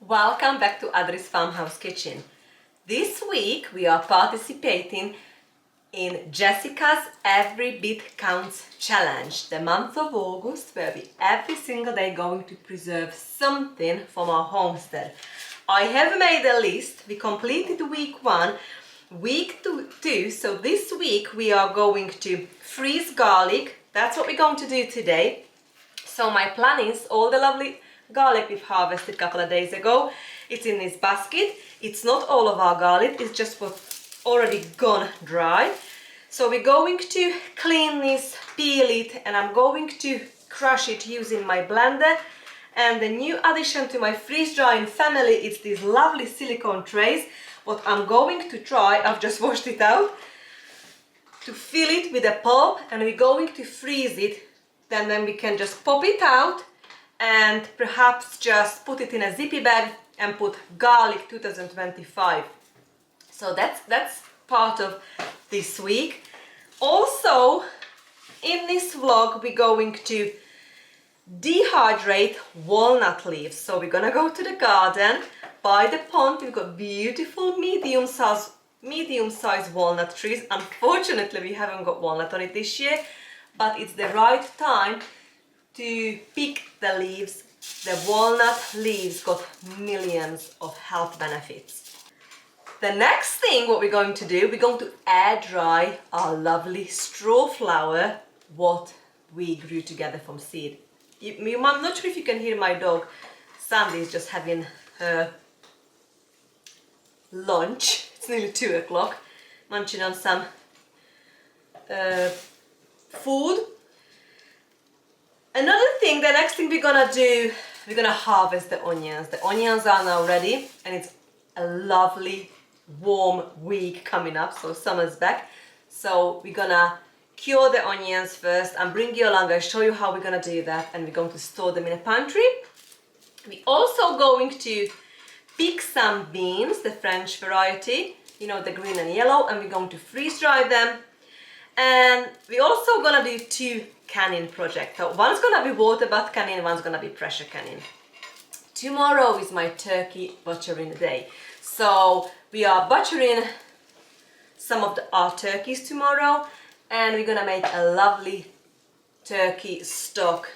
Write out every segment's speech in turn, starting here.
Welcome back to Adri's Farmhouse Kitchen. This week we are participating in Jessica's Every Bit Counts Challenge, the month of August, where we every single day going to preserve something from our homestead. I have made a list. We completed week 1, week 2, so this week we are going to freeze garlic. That's what we're going to do today. So my plan is all the lovely garlic we've harvested a couple of days ago. It's in this basket. It's not all of our garlic, it's just what's already gone dry. So we're going to clean this, peel it, and I'm going to crush it using my blender. And the new addition to my freeze drying family is these lovely silicone trays. What I'm going to try, I've just washed it out, to fill it with a pulp, and we're going to freeze it. Then we can just pop it out and perhaps just put it in a zippy bag and put garlic 2025. So that's part of this week. Also, in this vlog we're going to dehydrate walnut leaves. So we're gonna go to the garden by the pond. We've got beautiful medium-sized walnut trees. Unfortunately we haven't got walnut on it this year, but it's the right time to pick the leaves. The walnut leaves got millions of health benefits. The next thing what we're going to do, we're going to air dry our lovely strawflower what we grew together from seed. I'm not sure if you can hear my dog. Sandy is just having her lunch. It's nearly 2 o'clock, munching on some food. Another thing, the next thing we're gonna do, we're gonna harvest the onions. The onions are now ready, and it's a lovely warm week coming up, so summer's back. So we're gonna cure the onions first and bring you along and show you how we're gonna do that, and we're going to store them in a pantry. We're also going to pick some beans, the French variety, you know, the green and yellow, and we're going to freeze dry them. And we're also gonna do 2 canning projects. So one's gonna be water bath canning, one's gonna be pressure canning. Tomorrow is my turkey butchering day. So we are butchering some of our turkeys tomorrow, and we're gonna make a lovely turkey stock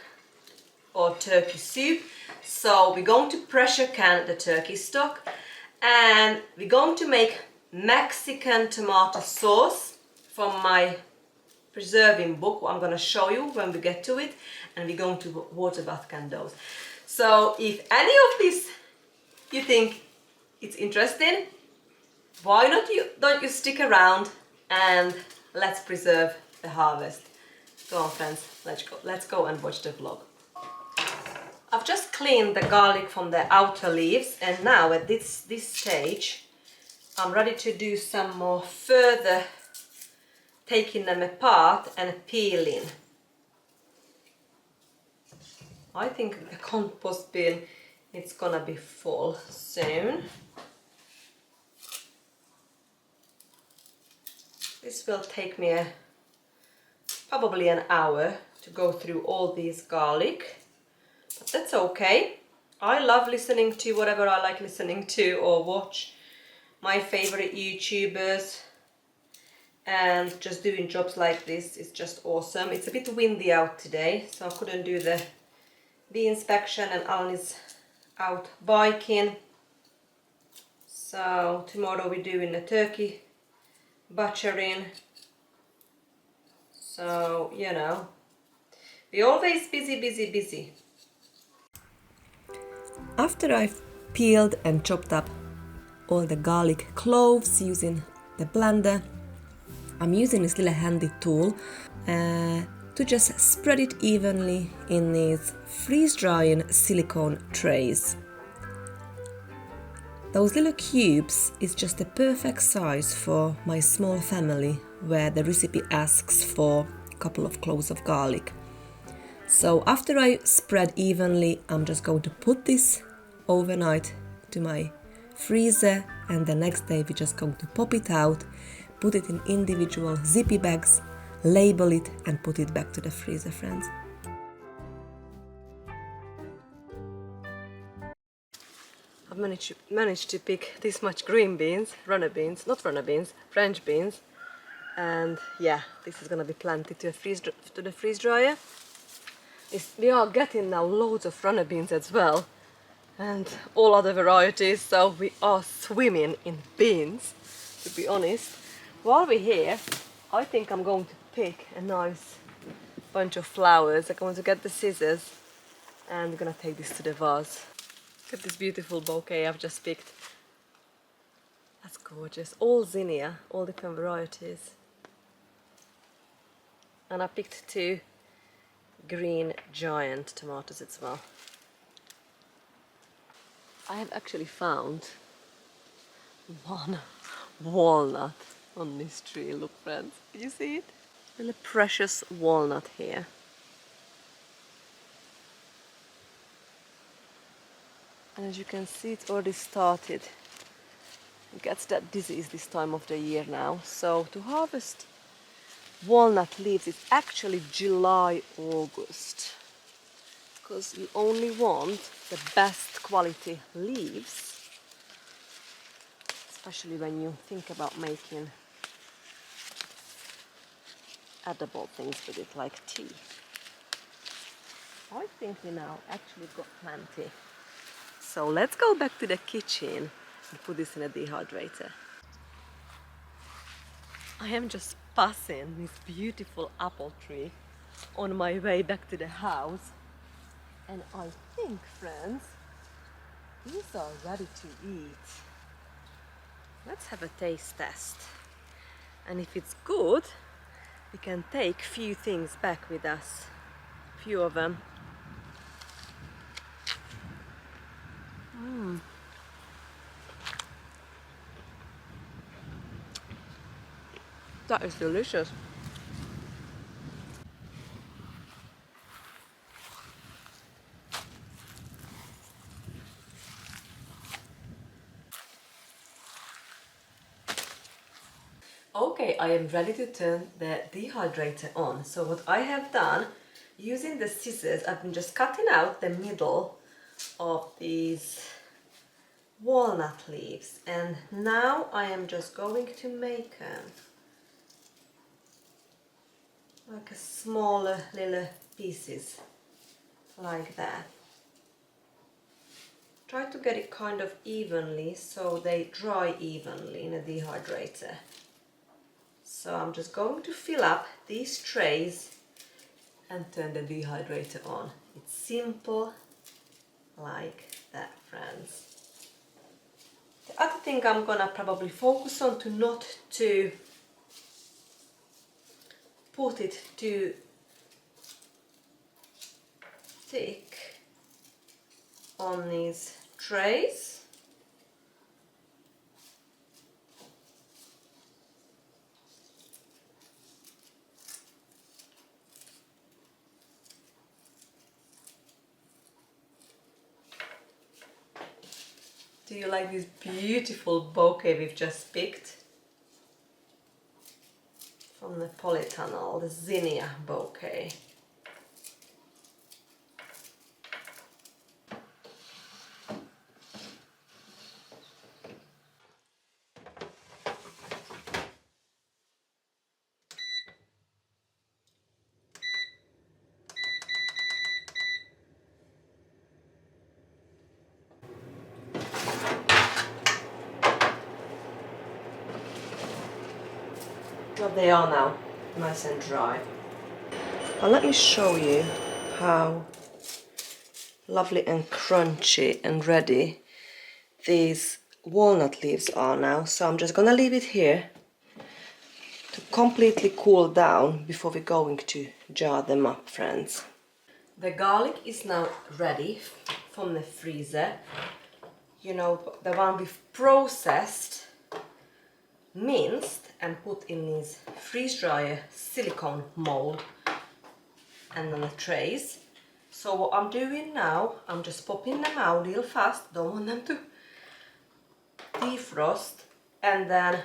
or turkey soup. So we're going to pressure can the turkey stock, and we're going to make Mexican tomato sauce from my preserving book, what I'm going to show you when we get to it, and we're going to water bath can those. So if any of this you think it's interesting, why don't you stick around and let's preserve the harvest. Go on friends, let's go and watch the vlog. I've just cleaned the garlic from the outer leaves, and now at this stage I'm ready to do some more further taking them apart and peeling. I think the compost bin, it's gonna be full soon. This will take me probably an hour to go through all these garlic, but that's okay. I love listening to whatever I like listening to, or watch my favorite YouTubers, and just doing jobs like this is just awesome. It's a bit windy out today, so I couldn't do the bee inspection, and Alan is out biking. So tomorrow we're doing the turkey butchering. So, you know, we're always busy. After I've peeled and chopped up all the garlic cloves using the blender, I'm using this little handy tool to just spread it evenly in these freeze-drying silicone trays. Those little cubes is just the perfect size for my small family, where the recipe asks for a couple of cloves of garlic. So after I spread evenly, I'm just going to put this overnight to my freezer, and the next day we're just going to pop it out, put it in individual zippy bags, label it, and put it back to the freezer, friends. managed to pick this much green beans, not runner beans, French beans. And yeah, this is gonna be planted to the freeze dryer. We are getting now loads of runner beans as well, and all other varieties, so we are swimming in beans, to be honest. While we're here, I think I'm going to pick a nice bunch of flowers. I'm going to get the scissors and we're gonna take this to the vase. Look at this beautiful bouquet I've just picked. That's gorgeous. All zinnia, all different varieties. And I picked 2 green giant tomatoes as well. I have actually found 1 walnut on this tree. Look, friends, can you see it? And a precious walnut here. And as you can see, it's already started. It gets that disease this time of the year now. So to harvest walnut leaves, it's actually July, August. Because you only want the best quality leaves, especially when you think about making edible things with it, like tea. I think we now actually got plenty. So let's go back to the kitchen and put this in a dehydrator. I am just passing this beautiful apple tree on my way back to the house. And I think, friends, these are ready to eat. Let's have a taste test. And if it's good, we can take few things back with us. Few of them. That is delicious. Okay, I am ready to turn the dehydrator on. So what I have done, using the scissors, I've been just cutting out the middle of these walnut leaves. And now I am just going to make like a smaller little pieces, like that. Try to get it kind of evenly so they dry evenly in a dehydrator. So I'm just going to fill up these trays and turn the dehydrator on. It's simple like that, friends. The other thing I'm gonna probably focus on to not to put it too thick on these trays. Do you like this beautiful bouquet we've just picked? From the polytunnel, the zinnia bouquet. Well, they are now nice and dry. Well, let me show you how lovely and crunchy and ready these walnut leaves are now. So I'm just gonna leave it here to completely cool down before we're going to jar them up, friends. The garlic is now ready from the freezer. You know, the one we've processed, minced and put in these freeze dryer silicone mold and on the trays. So what I'm doing now, I'm just popping them out real fast, don't want them to defrost, and then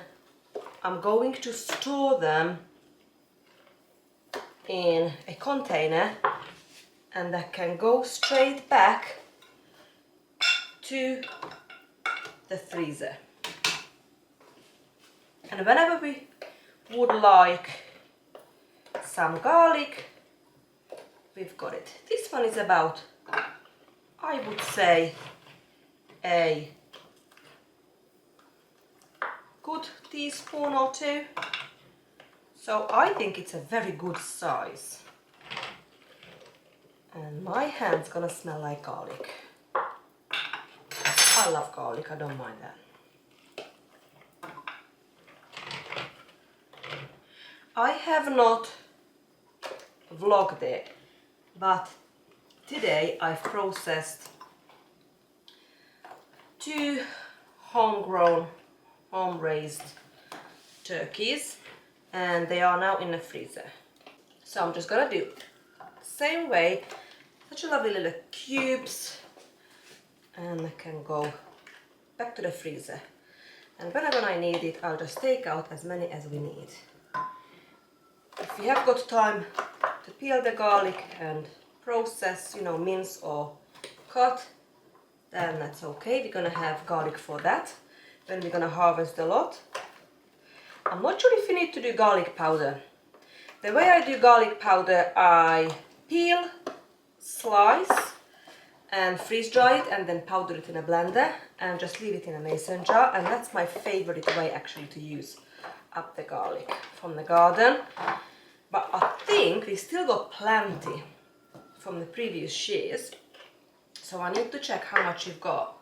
I'm going to store them in a container, and that can go straight back to the freezer. And whenever we would like some garlic, we've got it. This one is about, I would say, a good teaspoon or two. So I think it's a very good size. And my hand's gonna smell like garlic. I love garlic, I don't mind that. I have not vlogged it, but today I've processed 2 homegrown, home-raised turkeys, and they are now in the freezer. So I'm just gonna do the same way, such a lovely little cubes, and I can go back to the freezer. And whenever I need it, I'll just take out as many as we need. If you have got time to peel the garlic and process, you know, mince or cut, then that's okay. We're gonna have garlic for that. Then we're gonna harvest a lot. I'm not sure if you need to do garlic powder. The way I do garlic powder, I peel, slice and freeze dry it and then powder it in a blender and just leave it in a mason jar, and that's my favorite way actually to use up the garlic from the garden. But I think we still got plenty from the previous years, so I need to check how much you've got.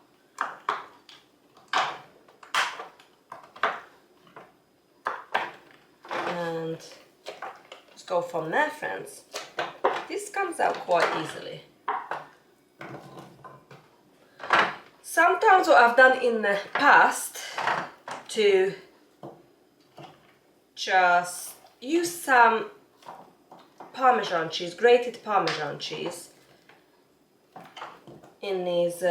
And just go from there, friends. This comes out quite easily. Sometimes what I've done in the past to just use some Parmesan cheese, grated Parmesan cheese in these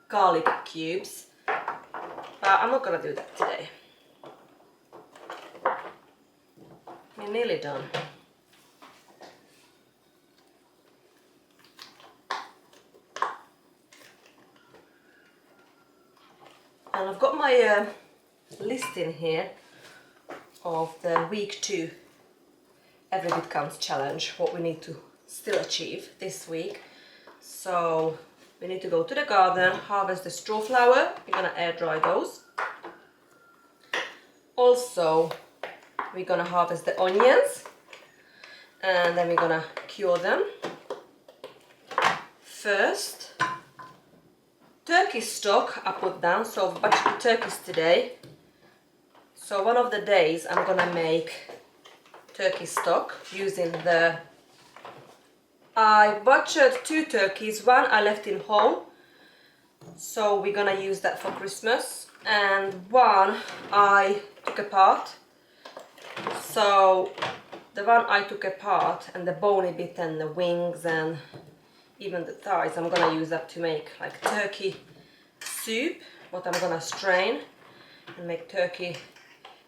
garlic cubes, but I'm not gonna do that today. We're nearly done. And I've got my list in here of the week 2 Every Bit Counts challenge, what we need to still achieve this week. So we need to go to the garden, harvest the strawflower. We're gonna air dry those. Also, we're gonna harvest the onions and then we're gonna cure them. First, turkey stock I put down, so I've butchered the turkeys today. So one of the days I'm gonna make turkey stock using the... I butchered 2 turkeys, one I left in whole, so we're gonna use that for Christmas, and one I took apart. So the one I took apart and the bony bit and the wings and even the thighs, I'm gonna use that to make like turkey soup, what I'm gonna strain and make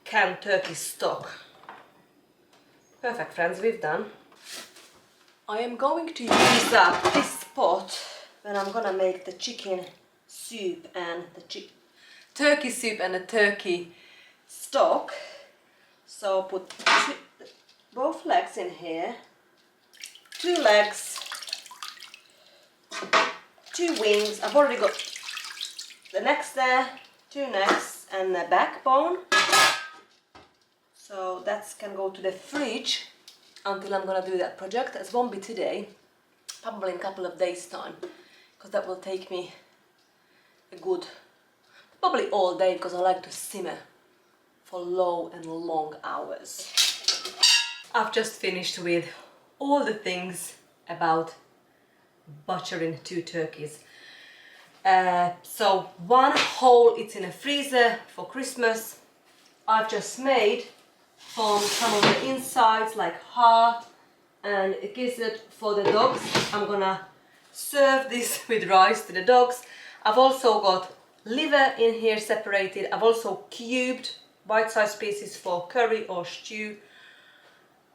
canned turkey stock. Perfect, friends, we've done. I am going to use up this pot when I'm gonna make the chicken soup and the turkey soup and the turkey stock. So put both legs in here, 2 legs, 2 wings. I've already got the necks there, 2 necks and the backbone. So that can go to the fridge until I'm gonna do that project. That won't be today, probably in a couple of days time, because that will take me a good, probably all day, because I like to simmer for low and long hours. I've just finished with all the things about butchering 2 turkeys. So one whole, it's in a freezer for Christmas. I've just made from some of the insides like heart and a gizzard for the dogs. I'm gonna serve this with rice to the dogs. I've also got liver in here separated. I've also cubed bite-sized pieces for curry or stew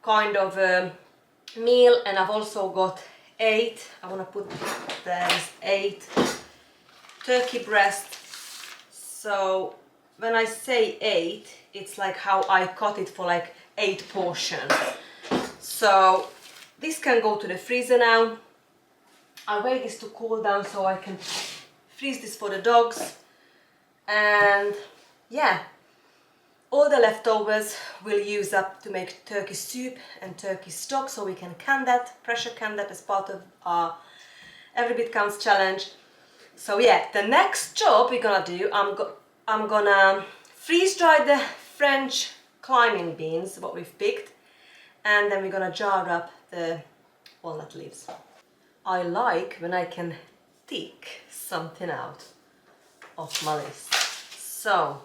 kind of meal, and I've also got 8, I want to put there's 8 turkey breast So when I say 8, it's like how I cut it for like 8 portions. So this can go to the freezer now. I wait this to cool down so I can freeze this for the dogs. And yeah, all the leftovers we'll use up to make turkey soup and turkey stock, so we can can that, pressure can that as part of our Every Bit Counts challenge. So yeah, the next job we're gonna do, I'm gonna freeze dry the French climbing beans, what we've picked, and then we're gonna jar up the walnut leaves. I like when I can tick something out of my list. So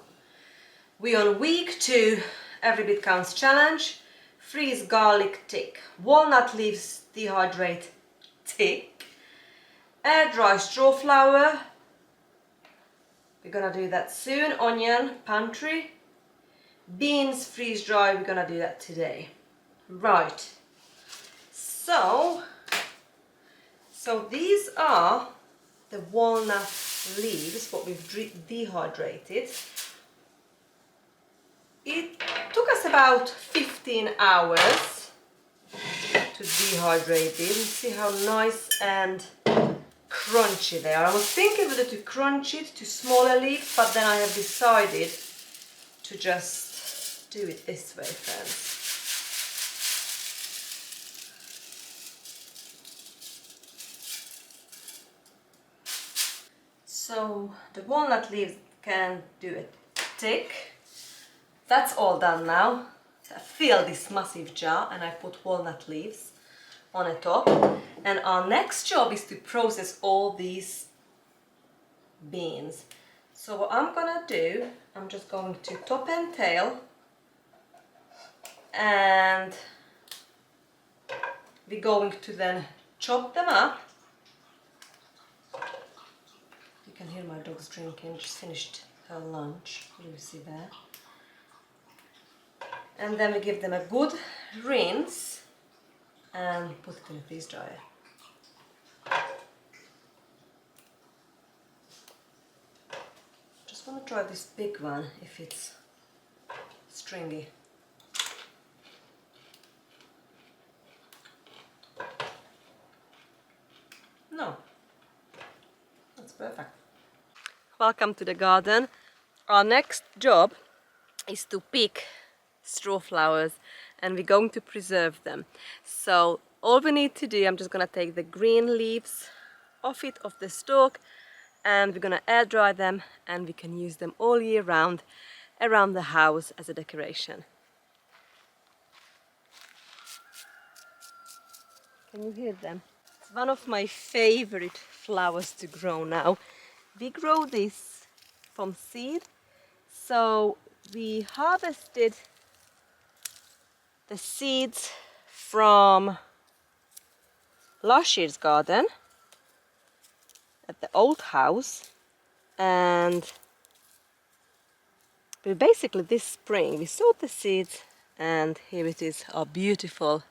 we're on week 2 Every Bit Counts challenge. Freeze garlic, tick. Walnut leaves, dehydrate, tick. Air dry strawflower. We're gonna do that soon. Onion, pantry. Beans, freeze dry. We're gonna do that today. Right. So these are the walnut leaves, what we've dehydrated. It took us about 15 hours to dehydrate it. See how nice and crunchy they are. I was thinking whether to crunch it to smaller leaves, but then I have decided to just do it this way, friends. So the walnut leaves can do a tick. That's all done now. I fill this massive jar and I put walnut leaves on the top. And our next job is to process all these beans. So what I'm gonna do, I'm just going to top and tail, and we're going to then chop them up. You can hear my dog's drinking, just finished her lunch, Lucy there. And then we give them a good rinse and put it in a freeze dryer. Just want to try this big one if it's stringy. No, that's perfect. Welcome to the garden. Our next job is to pick strawflowers, and we're going to preserve them. So all we need to do, I'm just gonna take the green leaves off the stalk, and we're gonna air dry them, and we can use them all year round around the house as a decoration. Can you hear them? It's one of my favorite flowers to grow now. We grow this from seed, so we harvested the seeds from last year's garden at the old house, and basically this spring we sowed the seeds, and here it is, our beautiful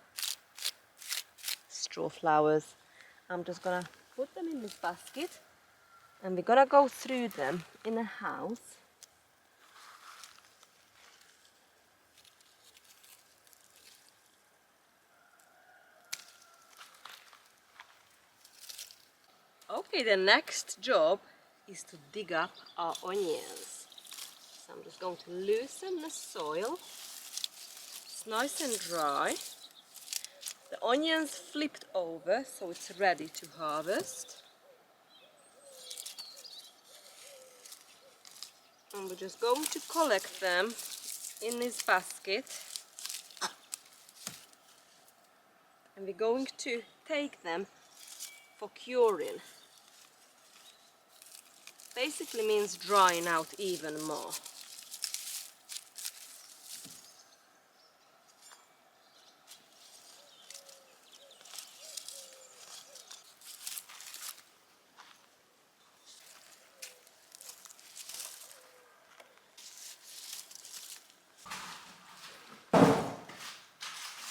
strawflowers. I'm just gonna put them in this basket, and we're gonna go through them in the house. Okay, the next job is to dig up our onions. So I'm just going to loosen the soil. It's nice and dry. The onions flipped over, so it's ready to harvest. And we're just going to collect them in this basket. And we're going to take them for curing. Basically means drying out even more.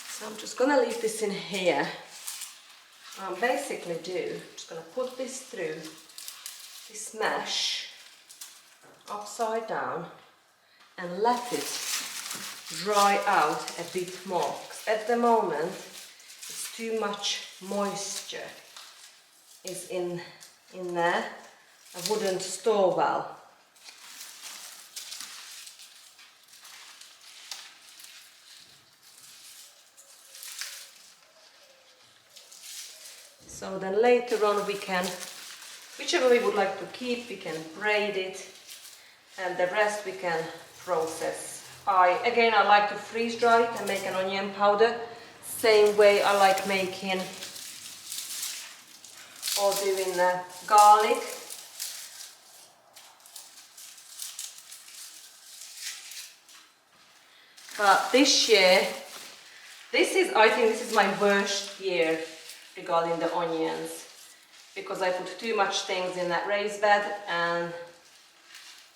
So I'm just gonna leave this in here. I'll basically do, I'm just gonna put this through this mesh upside down and let it dry out a bit more. 'Cause at the moment, it's too much moisture is in there. I wouldn't store well. So then later on we can, whichever we would like to keep, we can braid it, and the rest we can process. I like to freeze dry it and make an onion powder. Same way I like making or doing garlic. But this year, I think this is my worst year regarding the onions, because I put too much things in that raised bed and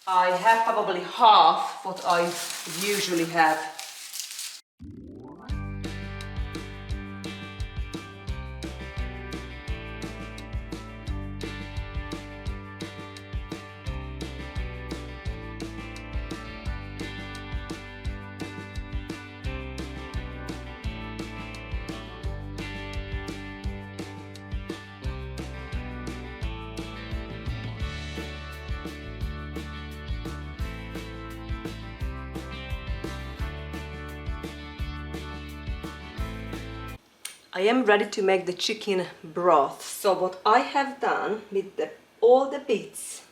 I have probably half what I usually have. I am ready to make the chicken broth. So what I have done with all the bits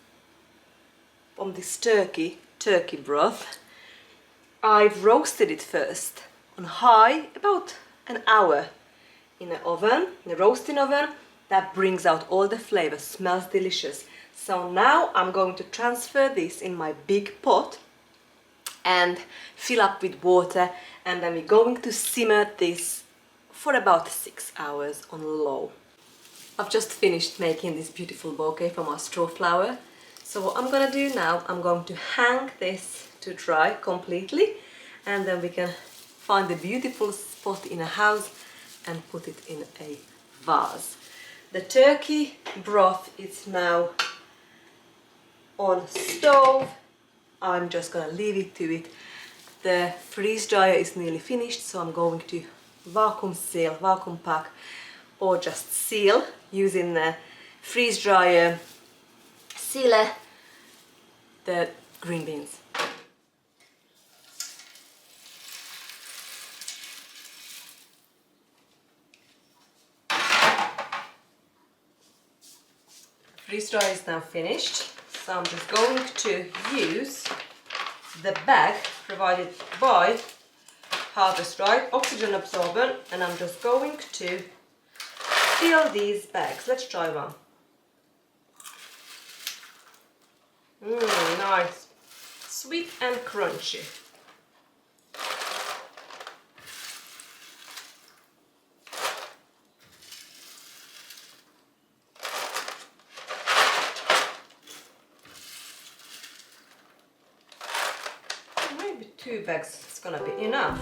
from this turkey broth, I've roasted it first on high about an hour in the oven, in the roasting oven. That brings out all the flavor, smells delicious. So now I'm going to transfer this in my big pot and fill up with water, and then we're going to simmer this for about 6 hours on low. I've just finished making this beautiful bouquet from our Strawflower. So what I'm gonna do now, I'm going to hang this to dry completely, and then we can find a beautiful spot in a house and put it in a vase. The turkey broth is now on stove. I'm just gonna leave it to it. The freeze dryer is nearly finished, so I'm going to vacuum seal, vacuum pack, or just seal using the freeze dryer sealer the green beans. Freeze dryer is now finished, so I'm just going to use the bag provided by Harvest Right oxygen absorbent, and I'm just going to fill these bags. Let's try one. Nice, sweet and crunchy. Maybe 2 bags is gonna be enough.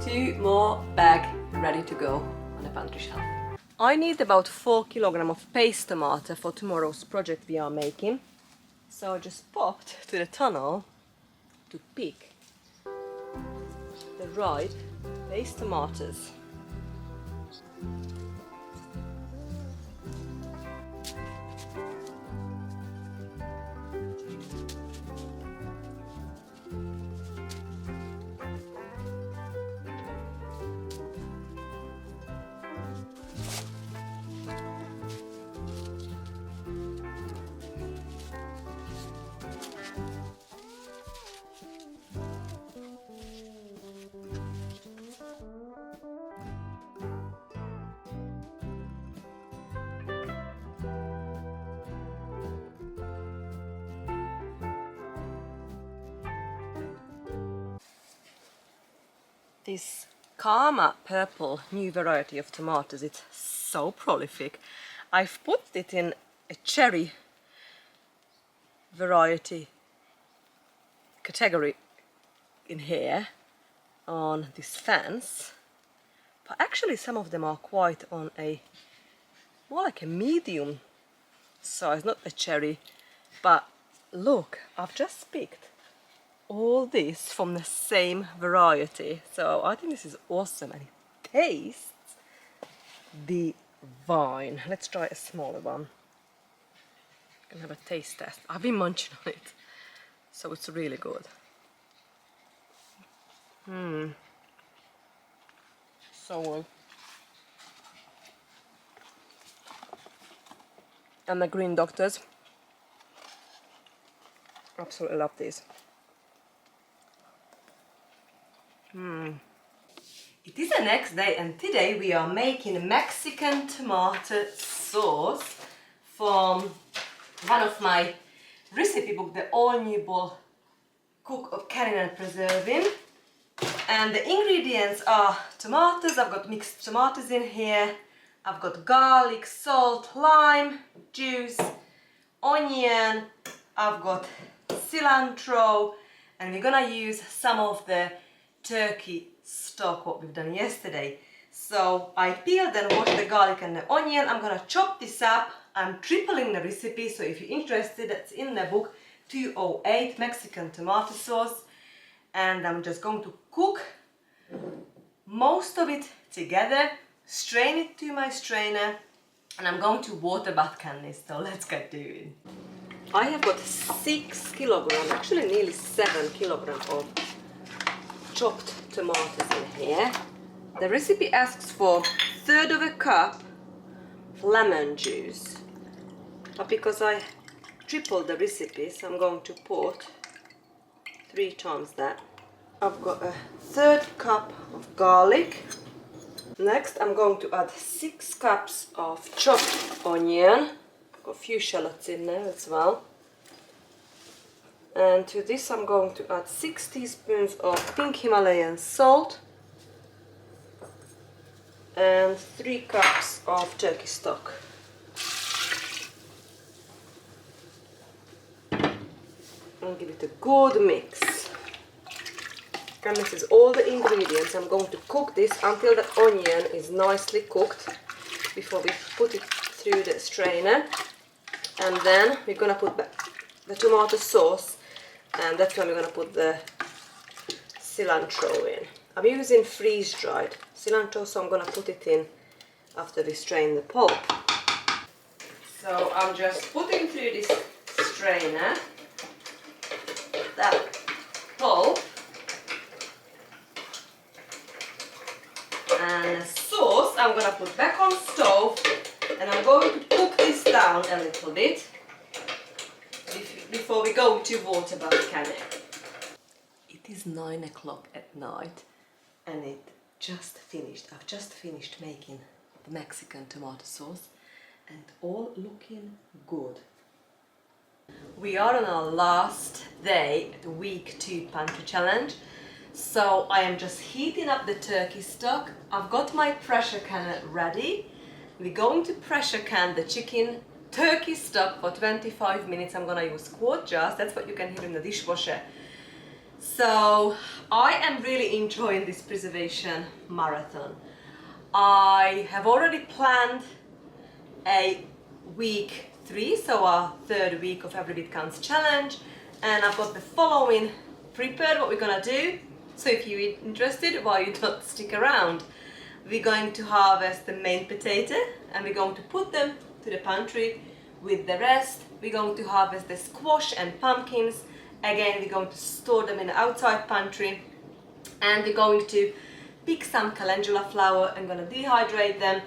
Two more bags ready to go on the pantry shelf. I need about 4 kilograms of paste tomato for tomorrow's project we are making. So I just popped to the tunnel to pick the ripe paste tomatoes. This Karma purple new variety of tomatoes, it's so prolific. I've put it in a cherry variety category in here on this fence, but actually some of them are quite on a more like a medium size, not a cherry. But look, I've just picked all this from the same variety, so I think this is awesome and it tastes divine. Let's try a smaller one. I'm gonna have a taste test. I've been munching on it, so it's really good. So good. And the Green Doctors, absolutely love these. It is the next day and today we are making Mexican tomato sauce from one of my recipe book, the All New Bowl Cook of Canning and Preserving. And the ingredients are tomatoes. I've got mixed tomatoes in here. I've got garlic, salt, lime, juice, onion. I've got cilantro, and we're gonna use some of the turkey stock what we've done yesterday. So I peeled and washed the garlic and the onion. I'm gonna chop this up. I'm tripling the recipe, so if you're interested, that's in the book, 208 Mexican tomato sauce. And I'm just going to cook most of it together, strain it to my strainer, and I'm going to water bath can this, so let's get doing. I have got 6 kilograms, actually nearly 7 kilograms of chopped tomatoes in here. The recipe asks for 1/3 of a cup of lemon juice, but because I tripled the recipe, so I'm going to put 3 times that. I've got a 1/3 cup of garlic. Next I'm going to add 6 cups of chopped onion. Got a few shallots in there as well. And to this I'm going to add 6 teaspoons of pink Himalayan salt and 3 cups of turkey stock. And give it a good mix. And this is all the ingredients. I'm going to cook this until the onion is nicely cooked before we put it through the strainer. And then we're gonna put the tomato sauce, and that's when we're gonna put the cilantro in. I'm using freeze-dried cilantro, so I'm gonna put it in after we strain the pulp. So I'm just putting through this strainer that pulp. And the sauce I'm going to put back on stove, and I'm going to cook this down a little bit before we go to water bath canning. It is 9 o'clock at night and it just finished. I've just finished making the Mexican tomato sauce and all looking good. We are on our last day, the week 2 pantry challenge. So I am just heating up the turkey stock. I've got my pressure canner ready. We're going to pressure can the turkey stock for 25 minutes. I'm gonna use quart jars. That's what you can hear in the dishwasher. So I am really enjoying this preservation marathon. I have already planned a week 3, so our 3rd week of Every Bit Counts challenge, and I've got the following prepared, what we're gonna do. So if you're interested, why you don't stick around. We're going to harvest the main potato and we're going to put them to the pantry with the rest. We're going to harvest the squash and pumpkins. Again, we're going to store them in the outside pantry, and we're going to pick some calendula flower. I'm gonna dehydrate them.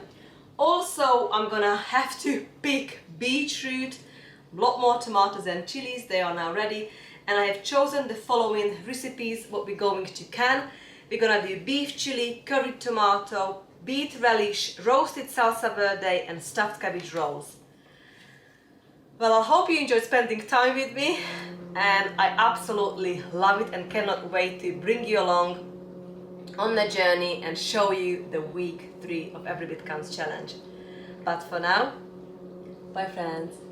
Also, I'm gonna have to pick beetroot, a lot more tomatoes and chilies. They are now ready. And I have chosen the following recipes, what we're going to can. We're gonna do beef chili, curried tomato, beet relish, roasted salsa verde, and stuffed cabbage rolls. Well, I hope you enjoyed spending time with me, and I absolutely love it and cannot wait to bring you along on the journey and show you the week 3 of Every Bit Counts challenge. But for now, bye friends.